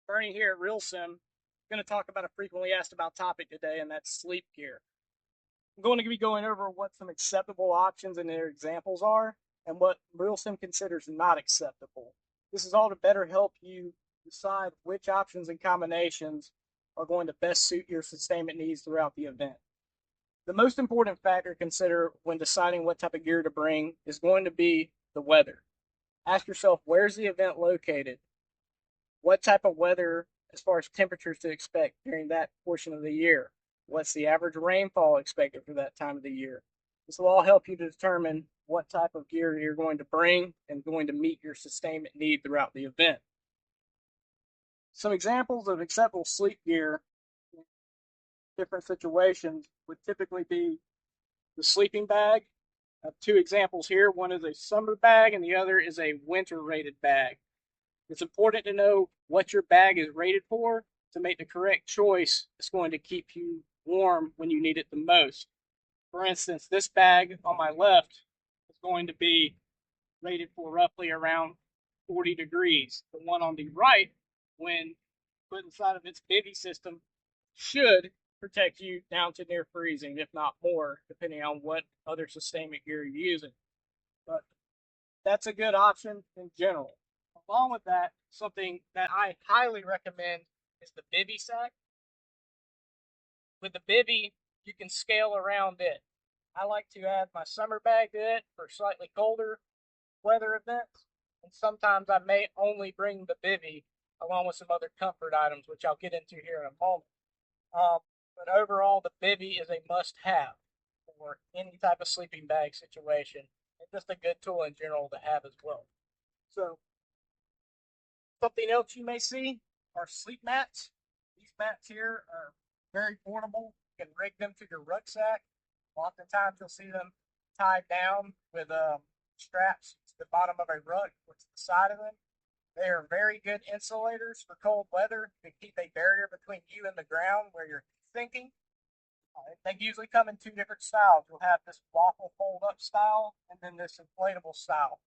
Burney here at RealSim. I'm going to talk about a frequently asked about topic today, and that's sleep gear. I'm going to be going over what some acceptable options and their examples are, and what RealSim considers not acceptable. This is all to better help you decide which options and combinations are going to best suit your sustainment needs throughout the event. The most important factor to consider when deciding what type of gear to bring is going to be the weather. Ask yourself, where's the event located? What type of weather, as far as temperatures to expect during that portion of the year? What's the average rainfall expected for that time of the year? This will all help you to determine what type of gear you're going to bring and going to meet your sustainment need throughout the event. Some examples of acceptable sleep gear in different situations would typically be the sleeping bag. I have two examples here. One is a summer bag and the other is a winter rated bag. It's important to know what your bag is rated for to make the correct choice that's going to keep you warm when you need it the most. For instance, this bag on my left is going to be rated for roughly around 40 degrees. The one on the right, when put inside of its bivy system, should protect you down to near freezing, if not more, depending on what other sustainment gear you're using. But that's a good option in general. Along with that, something that I highly recommend is the bivy sack. With the bivy, you can scale around it. I like to add my summer bag to it for slightly colder weather events, and sometimes I may only bring the bivy along with some other comfort items, which I'll get into here in a moment. But overall, the bivy is a must-have for any type of sleeping bag situation, and just a good tool in general to have as well. So, something else you may see are sleep mats. These mats here are very portable. You can rig them to your rucksack. Oftentimes you'll see them tied down with straps to the bottom of a rug, which is the side of them. They are very good insulators for cold weather to keep a barrier between you and the ground where you're thinking. They usually come in two different styles. You'll have this waffle fold-up style and then this inflatable style.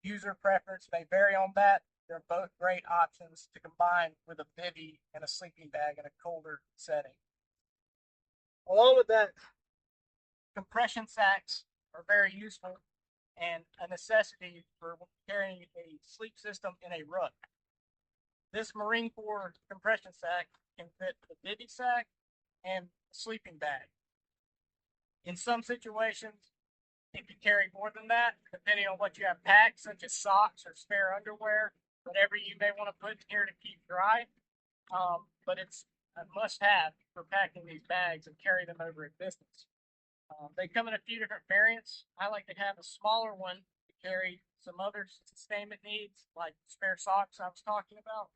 User preference may vary on that. They're both great options to combine with a bivy and a sleeping bag in a colder setting. Along with that, compression sacks are very useful and a necessity for carrying a sleep system in a rug. This Marine Corps compression sack can fit the bivy sack and a sleeping bag. In some situations, it can carry more than that, depending on what you have packed, such as socks or spare underwear, whatever you may want to put here to keep dry. But it's a must-have for packing these bags and carry them over a distance. They come in a few different variants. I like to have a smaller one to carry some other sustainment needs, like spare socks I was talking about.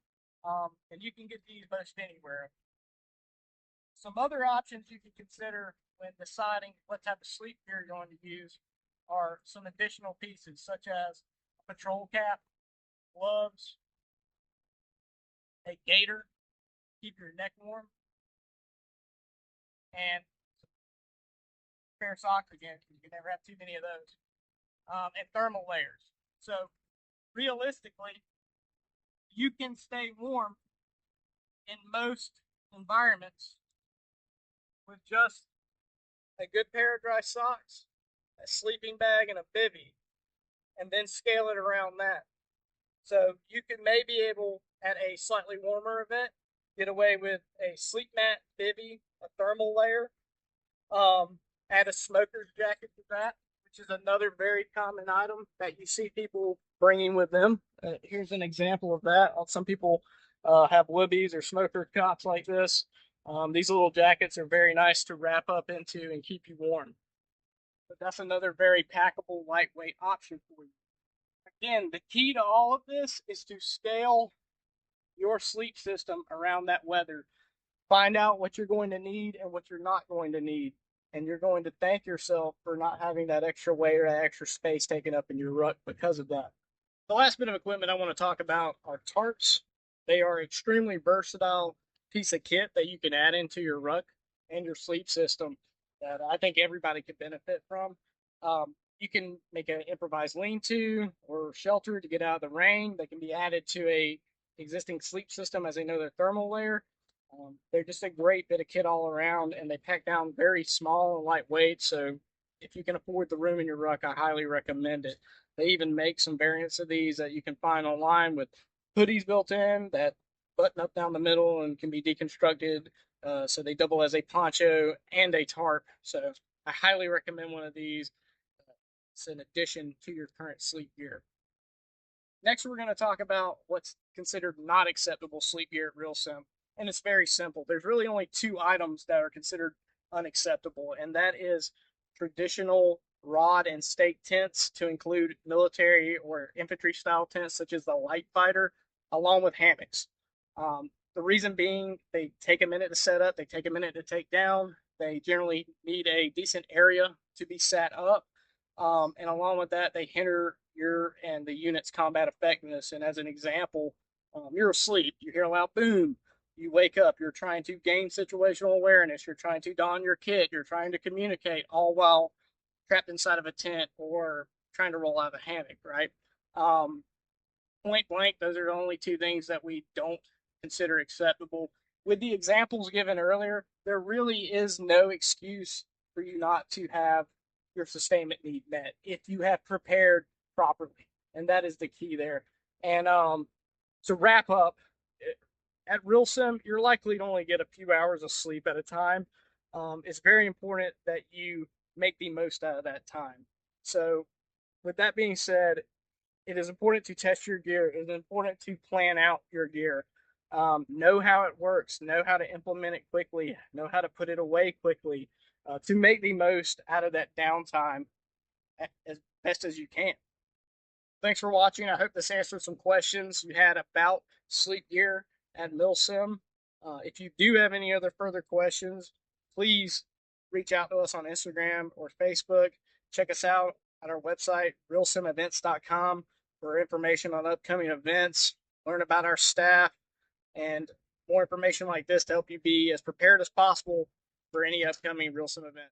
And you can get these most anywhere. Some other options you can consider when deciding what type of sleep gear you're going to use are some additional pieces, such as a patrol cap, gloves, a gaiter, keep your neck warm, and spare socks again, because you can never have too many of those, and thermal layers. So realistically, you can stay warm in most environments with just a good pair of dry socks, a sleeping bag, and a bivy, and then scale it around that. So you can maybe able, at a slightly warmer event, get away with a sleep mat, bivy, a thermal layer, add a smoker's jacket to that, which is another very common item that you see people bringing with them. Here's an example of that. Some people have woobies or smoker cots like this. These little jackets are very nice to wrap up into and keep you warm. But that's another very packable, lightweight option for you. Again, the key to all of this is to scale your sleep system around that weather. Find out what you're going to need and what you're not going to need. And you're going to thank yourself for not having that extra weight or that extra space taken up in your ruck because of that. The last bit of equipment I want to talk about are tarps. They are extremely versatile piece of kit that you can add into your ruck and your sleep system that I think everybody could benefit from. You can make an improvised lean-to or shelter to get out of the rain. They can be added to a existing sleep system as they know their thermal layer. They're just a great bit of kit all around, and they pack down very small and lightweight. So if you can afford the room in your ruck, I highly recommend it. They even make some variants of these that you can find online with hoodies built in that button up down the middle and can be deconstructed. So they double as a poncho and a tarp. So I highly recommend one of these. It's an addition to your current sleep gear. Next, we're going to talk about what's considered not acceptable sleep gear at RealSim. And it's very simple. There's really only two items that are considered unacceptable, and that is traditional rod and stake tents, to include military or infantry style tents such as the light fighter, along with hammocks. The reason being, they take a minute to set up, they take a minute to take down, they generally need a decent area to be sat up, and along with that, they hinder your and the unit's combat effectiveness. And as an example, you're asleep, you hear a loud boom, you wake up, you're trying to gain situational awareness, you're trying to don your kit, you're trying to communicate, all while trapped inside of a tent or trying to roll out of a hammock, right? Um, Point blank, those are the only two things that we don't consider acceptable. With the examples given earlier, there really is no excuse for you not to have your sustainment need met if you have prepared properly. And that is the key there. And to wrap up, at RealSim, you're likely to only get a few hours of sleep at a time. It's very important that you make the most out of that time. So, with that being said, it is important to test your gear. It is important to plan out your gear. Know how it works, know how to implement it quickly, know how to put it away quickly, to make the most out of that downtime as best as you can. Thanks for watching. I hope this answered some questions you had about sleep gear at MILSIM. If you do have any other further questions, please reach out to us on Instagram or Facebook. Check us out at our website, realsimevents.com, for information on upcoming events, learn about our staff, and more information like this to help you be as prepared as possible for any upcoming RealSim event.